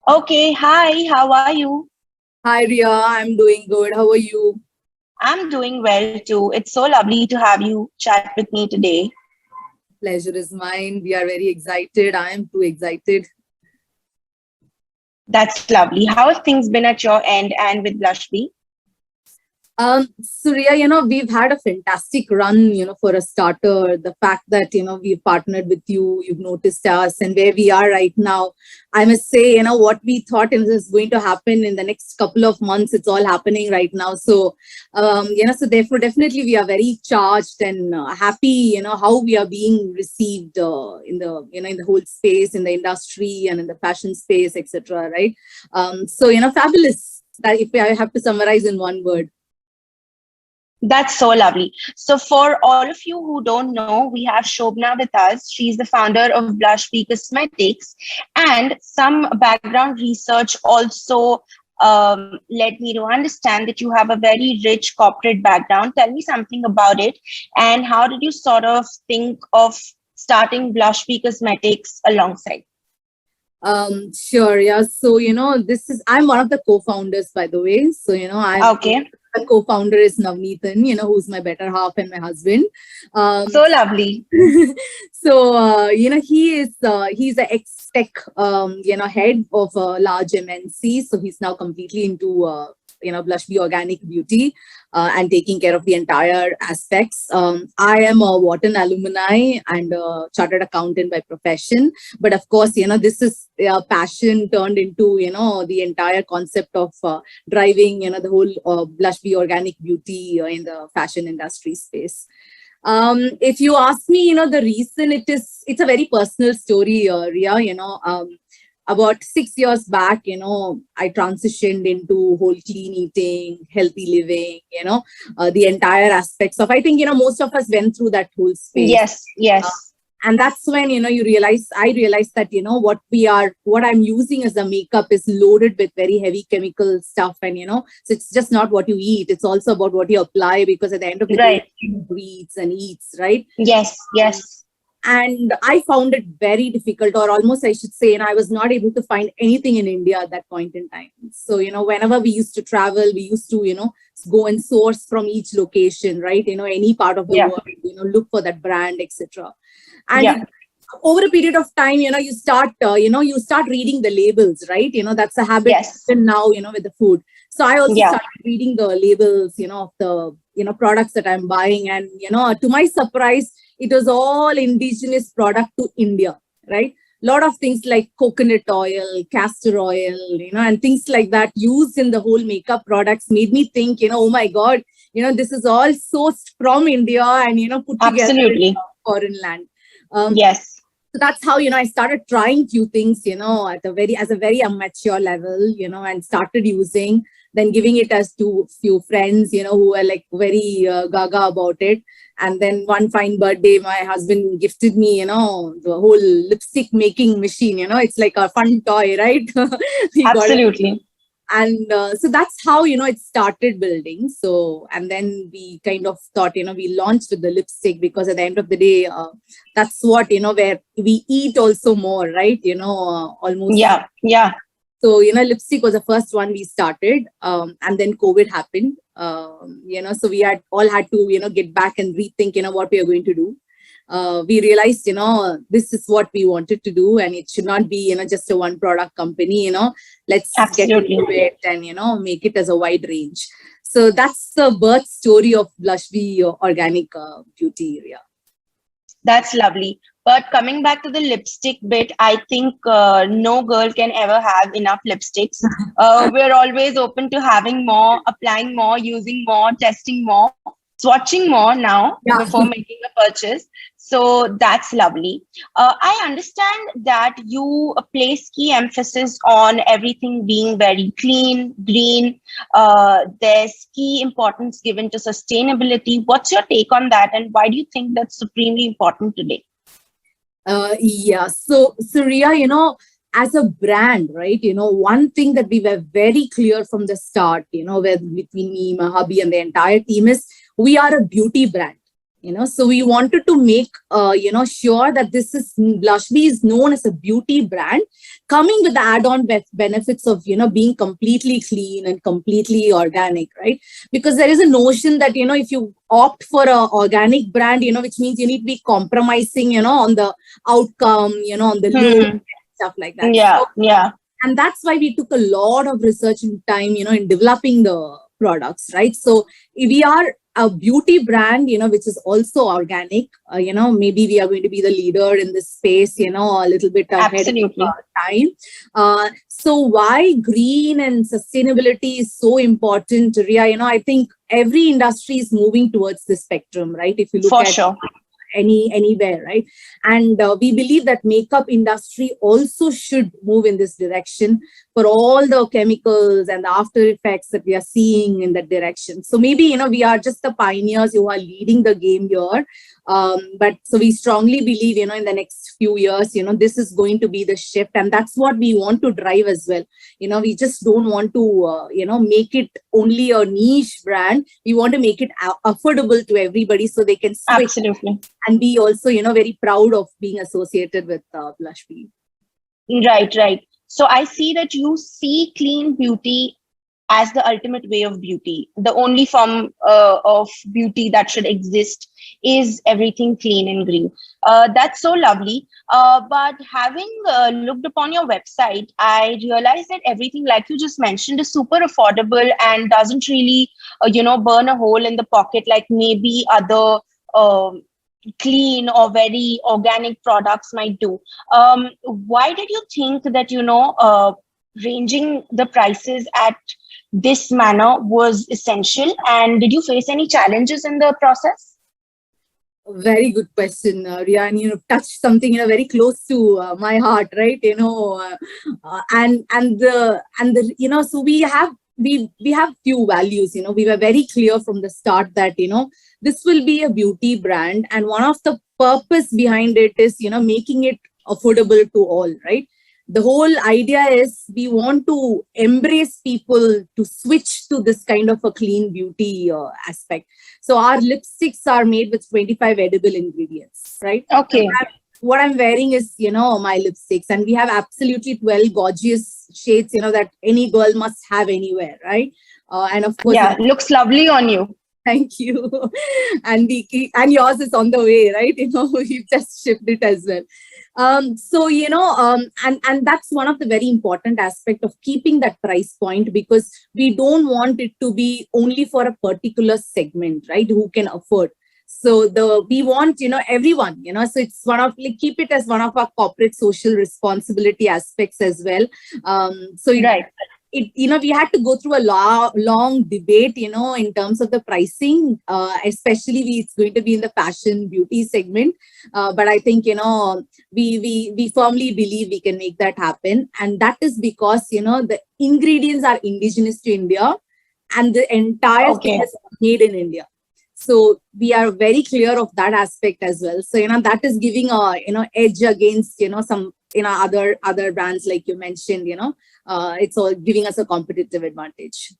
Okay, hi, how are you? Hi Ria, I'm doing good. How are you? I'm doing well too. It's so lovely to have you chat with me today. Pleasure is mine. We are very excited. I am too excited. That's lovely. How have things been at your end and with Blushbee? Surya, we've had a fantastic run, for a starter. The fact that, we've partnered with you, you've noticed us and where we are right now. I must say, what we thought is going to happen in the next couple of months, it's all happening right now. So therefore, definitely we are very charged and happy, how we are being received in the whole space, in the industry and in the fashion space, etc. Right? Fabulous. That if I have to summarize in one word. That's so lovely. So, for all of you who don't know, we have Shobna with us. She's the founder of Blushbee Cosmetics, and some background research also led me to understand that you have a very rich corporate background. Tell me something about it, and how did you sort of think of starting Blushbee Cosmetics alongside? Sure, yeah. So, I'm one of the co-founders, by the way. So, I'm Okay, the co-founder is Navneethan, who's my better half and my husband. Um, so lovely. he's a ex-tech, head of a large MNC. So he's now completely into, Blushbee Organic Beauty and taking care of the entire aspects. I am a Wharton alumni and a chartered accountant by profession. But of course, this is a passion turned into, the entire concept of driving, the whole Blushbee Organic Beauty in the fashion industry space. If you ask me, the reason it's a very personal story, Ria. About 6 years back, I transitioned into whole clean eating, healthy living, the entire aspects of, I think, most of us went through that whole space. Yes, yes, And that's when, I realized that, what I'm using as a makeup is loaded with very heavy chemical stuff. And, so it's just not what you eat. It's also about what you apply, because at the end of the day, right. it breathes and eats, right? Yes, Um, yes. and I found it very difficult, or almost I should say, and I was not able to find anything in India at that point in time. So, whenever we used to travel, we used to, go and source from each location, right? Any part of the Yeah, world, look for that brand, etc. And yeah. over a period of time, you start reading the labels, right? That's a habit Yes. even now, with the food. So I also Yeah. started reading the labels, of the, products that I'm buying. And, to my surprise, it was all indigenous product to India, right? A lot of things like coconut oil, castor oil, and things like that used in the whole makeup products made me think, oh my God, this is all sourced from India and, put together in Absolutely. a foreign land. Um, Yes. so that's how, I started trying few things, as a very amateur level, and started using, then giving it as to few friends, who were like very gaga about it. And then one fine birthday, my husband gifted me, the whole lipstick making machine. It's like a fun toy, right? We got it. Absolutely. And so that's how, it started building. So, and then we kind of thought, we launched with the lipstick, because at the end of the day, that's what, where we eat also more, right? Almost. Yeah. Yeah. So, lipstick was the first one we started. And then COVID happened. So we had all had to, get back and rethink, what we are going to do. We realized, this is what we wanted to do, and it should not be, just a one product company. Let's get Absolutely. into it and, make it as a wide range. So that's the birth story of Blushbee Organic Beauty area. That's lovely. But coming back to the lipstick bit, I think no girl can ever have enough lipsticks. We're always open to having more, applying more, using more, testing more, swatching more now Yeah. before making a purchase. So that's lovely. I understand that you place key emphasis on everything being very clean, green. There's key importance given to sustainability. What's your take on that, and why do you think that's supremely important today? Yeah. So Ria, as a brand, right? One thing that we were very clear from the start, where between me, my hubby, and the entire team is we are a beauty brand. So we wanted to make sure that this is Blushbee is known as a beauty brand, coming with the add-on benefits of being completely clean and completely organic, right? Because there is a notion that if you opt for a organic brand, which means you need to be compromising on the outcome, on the look, stuff like that. Yeah, So, yeah. and that's why we took a lot of research and time in developing the products, right? So we are a beauty brand which is also organic. Maybe we are going to be the leader in this space a little bit ahead Absolutely. of time. So why green and sustainability is so important, Ria? I think every industry is moving towards this spectrum, right? If you look For at sure. anywhere, right? And we believe that makeup industry also should move in this direction for all the chemicals and the after effects that we are seeing in that direction. So maybe we are just the pioneers who are leading the game here. But so we strongly believe in the next few years this is going to be the shift, and that's what we want to drive as well. We just don't want to make it only a niche brand. We want to make it affordable to everybody so they can switch. Absolutely. And be also very proud of being associated with Blushbee. Right. So I see that you see clean beauty as the ultimate way of beauty. The only form of beauty that should exist is everything clean and green. That's so lovely. But having looked upon your website, I realized that everything, like you just mentioned, is super affordable and doesn't really, burn a hole in the pocket like maybe other clean or very organic products might do. Why did you think that, ranging the prices at this manner was essential? And did you face any challenges in the process? Very good question, Ria, and touched something very close to my heart, right? So we have few values. We were very clear from the start that this will be a beauty brand, and one of the purpose behind it is making it affordable to all, right? The whole idea is we want to embrace people to switch to this kind of a clean beauty aspect. So our lipsticks are made with 25 edible ingredients, right? Okay. What I'm wearing is, my lipsticks, and we have absolutely 12 gorgeous shades, that any girl must have anywhere, right? And of course, yeah, looks lovely on you. Thank you. And yours is on the way, right? We've just shipped it as well. And that's one of the very important aspect of keeping that price point, because we don't want it to be only for a particular segment, right? Who can afford. So we want, everyone, so it's one of, keep it as one of our corporate social responsibility aspects as well. Right. We had to go through a long debate, in terms of the pricing, especially it's going to be in the fashion beauty segment. But I think, we firmly believe we can make that happen. And that is because, the ingredients are indigenous to India and the entire thing is made in India. So we are very clear of that aspect as well. So, that is giving a, edge against, some, other brands like you mentioned, it's all giving us a competitive advantage.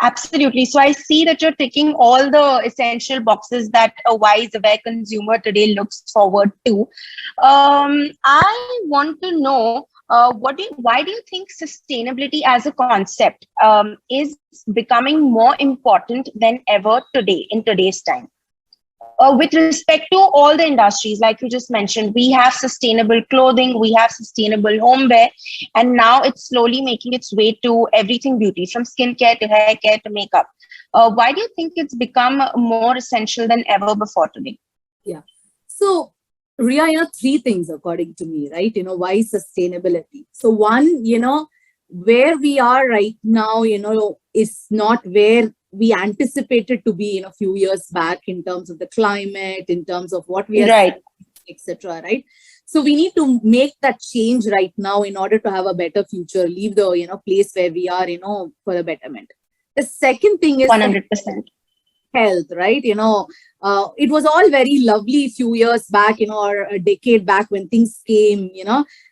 Absolutely. So I see that you're ticking all the essential boxes that a wise, aware consumer today looks forward to. I want to know, why do you think sustainability as a concept is becoming more important than ever today in today's time? With respect to all the industries, like you just mentioned, we have sustainable clothing, we have sustainable homeware, and now it's slowly making its way to everything beauty, from skincare to hair care to makeup. Why do you think it's become more essential than ever before today? Yeah. So, Ria, three things according to me, right? Why sustainability? So one, where we are right now, is not where we anticipated to be in a few years back in terms of the climate, in terms of what we are right, etc. Right? So we need to make that change right now in order to have a better future, leave the place where we are, for a betterment. The second thing is 100%. health, right? It was all very lovely a few years back, or a decade back when things came,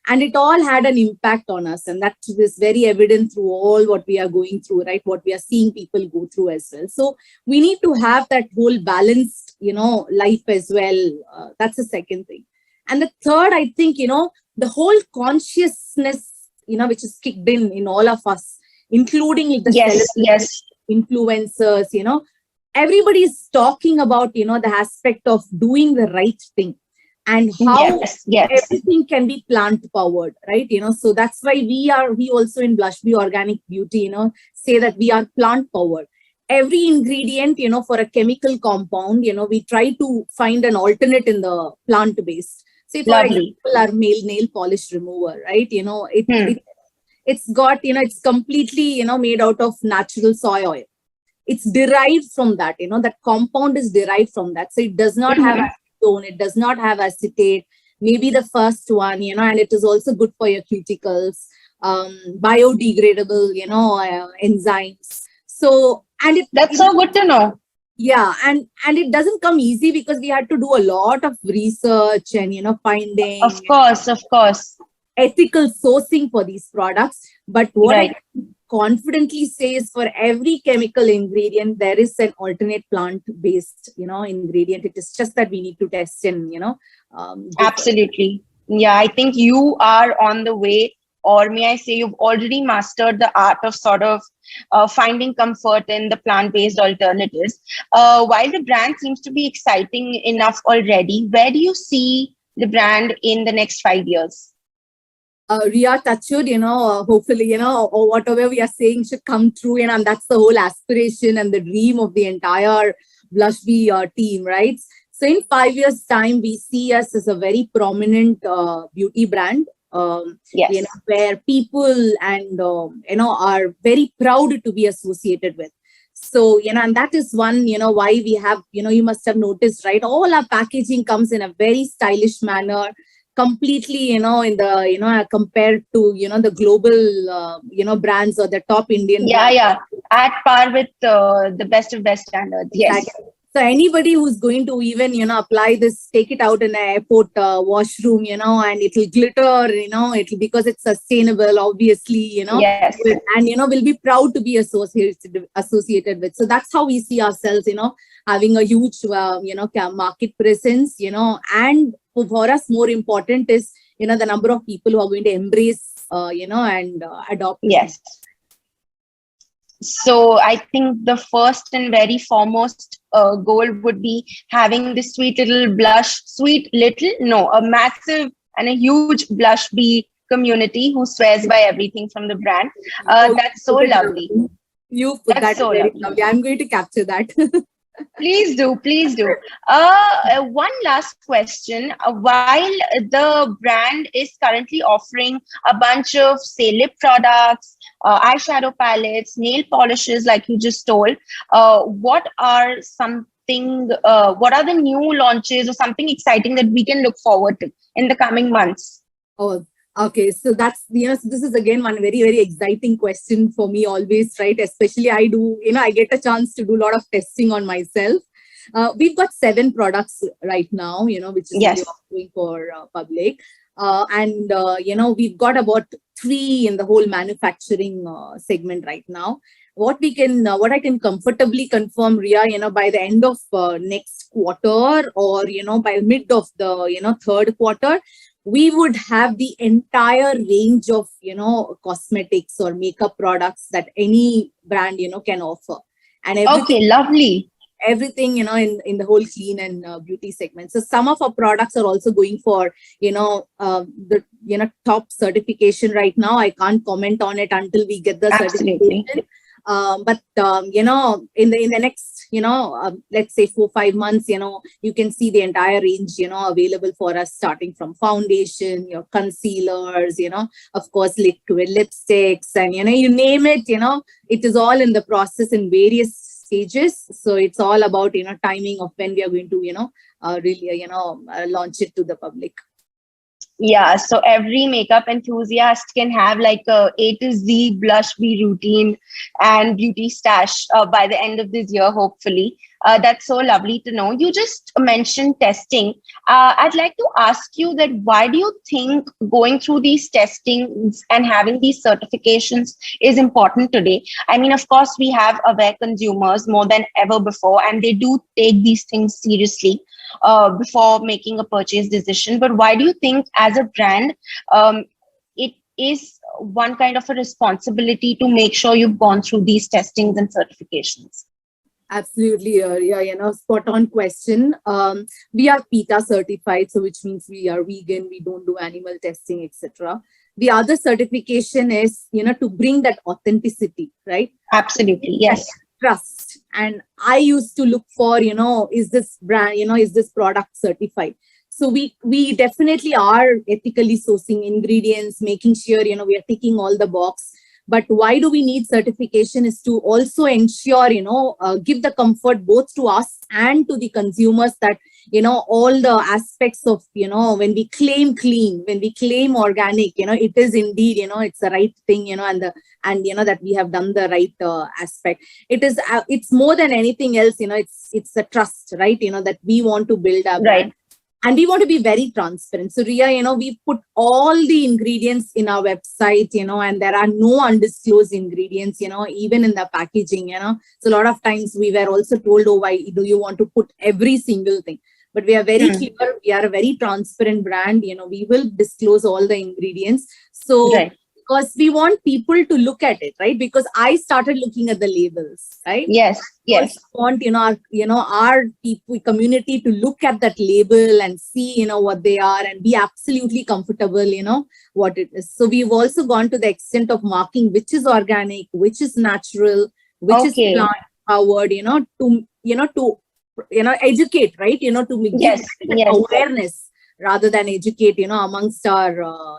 and it all had an impact on us. And that is very evident through all what we are going through, right? What we are seeing people go through as well. So we need to have that whole balanced, life as well. That's the second thing. And the third, I think, the whole consciousness, which is kicked in all of us, including the yes, influencers, everybody is talking about, the aspect of doing the right thing and how yes. everything can be plant powered, right? So that's why we also in Blushbee Organic Beauty, say that we are plant powered. Every ingredient, for a chemical compound, we try to find an alternate in the plant based. Say, for example, our male nail polish remover, right? It's got, it's completely, made out of natural soy oil. It's derived from that, that compound is derived from that. So it does not have acetone, it does not have acetate, maybe the first one, and it is also good for your cuticles, biodegradable, enzymes. So, and that's so good to know. Yeah, and it doesn't come easy because we had to do a lot of research and, finding. Of course. Ethical sourcing for these products. But what I can confidently say is for every chemical ingredient, there is an alternate plant-based, ingredient. It is just that we need to test and, absolutely. Yeah, I think you are on the way, or may I say you've already mastered the art of sort of finding comfort in the plant-based alternatives. While the brand seems to be exciting enough already, where do you see the brand in the next 5 years? Ria, touchwood, hopefully, or whatever we are saying should come true, and that's the whole aspiration and the dream of the entire Blushbee team, right? So in 5 years' time, we see us as a very prominent beauty brand, where people and, are very proud to be associated with. So, and that is one, why we have, you must have noticed, right? All our packaging comes in a very stylish manner, completely, in the, compared to, the global, brands or the top Indian brands. Yeah, at par with the best of best standards. Yes. Exactly. So anybody who's going to even, apply this, take it out in an airport washroom, and it'll glitter, it'll, because it's sustainable, obviously, yes. And, will be proud to be associated with. So that's how we see ourselves, having a huge, market presence, and for us, more important is, the number of people who are going to embrace, and adopt. Yes. So I think the first and very foremost goal would be having this a massive and a huge Blushbee community who swears by everything from the brand. That's so lovely. You put that so very lovely. I'm going to capture that. Please do. One last question. While the brand is currently offering a bunch of, say, lip products, eyeshadow palettes, nail polishes, like you just told, what are the new launches or something exciting that we can look forward to in the coming months? Oh, okay. So that's, this is again one very, very exciting question for me always, right? Especially I do, I get a chance to do a lot of testing on myself. We've got 7 products right now, which is going for public. And, we've got about 3 in the whole manufacturing segment right now. What I can comfortably confirm, Ria, by the end of next quarter, or, by mid of the, third quarter, we would have the entire range of, cosmetics or makeup products that any brand, can offer. And okay, lovely. Everything, in the whole clean and beauty segment. So some of our products are also going for, the, top certification right now. I can't comment on it until we get the certification. But in the next, let's say 4-5 months, you can see the entire range, available for us, starting from foundation, your concealers, of course, liquid lipsticks, and, you name it, it is all in the process in various stages. So it's all about, timing of when we are going to, really, launch it to the public. Yeah, so every makeup enthusiast can have like A to Z Blushbee routine and beauty stash by the end of this year, hopefully. That's so lovely to know. You just mentioned testing. I'd like to ask you that why do you think going through these testings and having these certifications is important today? I mean, of course, we have aware consumers more than ever before, and they do take these things seriously before making a purchase decision. But why do you think, as a brand, it is one kind of a responsibility to make sure you've gone through these testings and certifications? Absolutely, yeah, spot on question. We are PETA certified, so which means we are vegan, we don't do animal testing, etc. The other certification is, to bring that authenticity, right? Absolutely, yes. Trust. And I used to look for, is this brand, is this product certified? So we definitely are ethically sourcing ingredients, making sure, we are ticking all the box. But why do we need certification is to also ensure, give the comfort both to us and to the consumers that, all the aspects of, when we claim clean, when we claim organic, it is indeed, it's the right thing, and that we have done the right aspect. It's more than anything else, it's the trust, right? That we want to build our brand. And we want to be very transparent. So Ria, we put all the ingredients in our website, and there are no undisclosed ingredients, even in the packaging, So a lot of times we were also told, oh, why do you want to put every single thing? But we are very clear. We are a very transparent brand. We will disclose all the ingredients. So because we want people to look at it, right? Because I started looking at the labels, right? Yes. We want, our people, community to look at that label and see, what they are and be absolutely comfortable, what it is. So we've also gone to the extent of marking which is organic, which is natural, which is plant powered, to educate, right? To give awareness rather than educate, amongst our,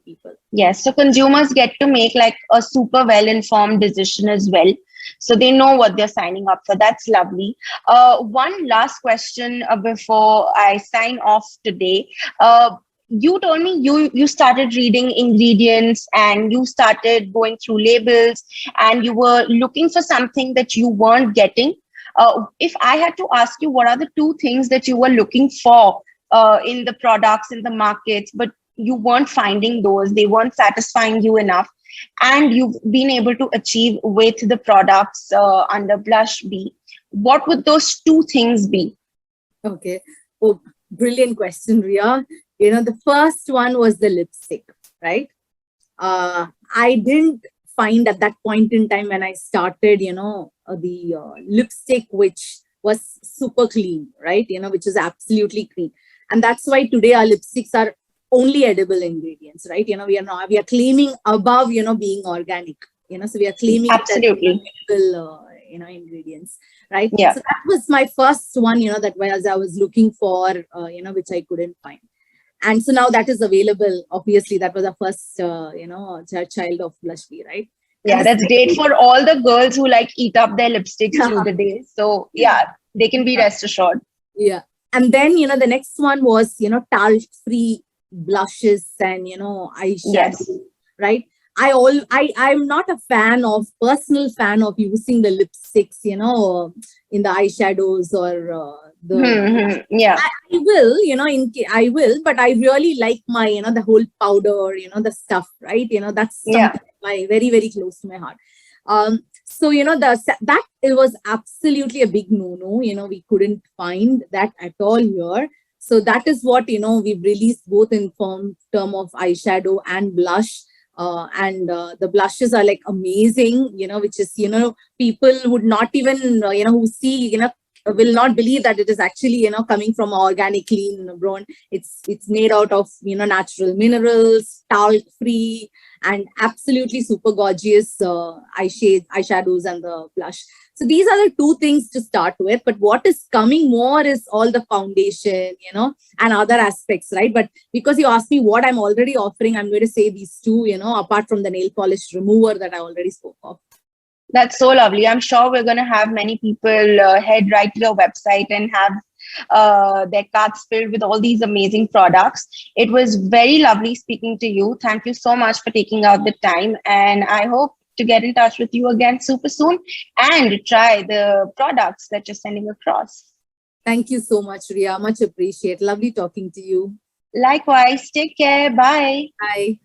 people. Yes. So consumers get to make like a super well-informed decision as well. So they know what they're signing up for. That's lovely. One last question before I sign off today. You told me you started reading ingredients and you started going through labels and you were looking for something that you weren't getting. If I had to ask you, what are the two things that you were looking for in the products, in the markets, but you weren't finding those, they weren't satisfying you enough, and you've been able to achieve with the products under Blushbee? What would those two things be? Okay. Oh, brilliant question, Ria. The first one was the lipstick, right? I didn't find at that point in time when I started, the lipstick, which was super clean, right? Which is absolutely clean. And that's why today our lipsticks are only edible ingredients, right? We are claiming above, being organic, so we are claiming absolutely edible, ingredients, right? Yeah. So that was my first one, that was I was looking for, which I couldn't find. And so now that is available. Obviously, that was the first, child of Blushbee, right? Yeah, that's great for all the girls who like eat up their lipsticks through the day. So yeah, they can be rest assured. Yeah. And then, the next one was, talc-free blushes and, eyeshadow, right? I'm not a personal fan of using the lipsticks, in the eyeshadows or yeah. I will, I will, but I really like my, the whole powder, the stuff, right? That's something very, very close to my heart. So, that it was absolutely a big no-no, we couldn't find that at all here. So that is what, we've released both in term of eyeshadow and blush. And the blushes are like amazing, which is, people would not even, who see, will not believe that it is actually, coming from organic, clean brown. It's made out of, natural minerals, talc-free, and absolutely super gorgeous eyeshadows and the blush. So these are the two things to start with. But what is coming more is all the foundation, and other aspects, right? But because you asked me what I'm already offering, I'm going to say these two, apart from the nail polish remover that I already spoke of. That's so lovely. I'm sure we're going to have many people head right to your website and have their carts filled with all these amazing products. It was very lovely speaking to you. Thank you so much for taking out the time. And I hope to get in touch with you again super soon and try the products that you're sending across. Thank you so much, Ria. Much appreciate. Lovely talking to you. Likewise. Take care. Bye. Bye.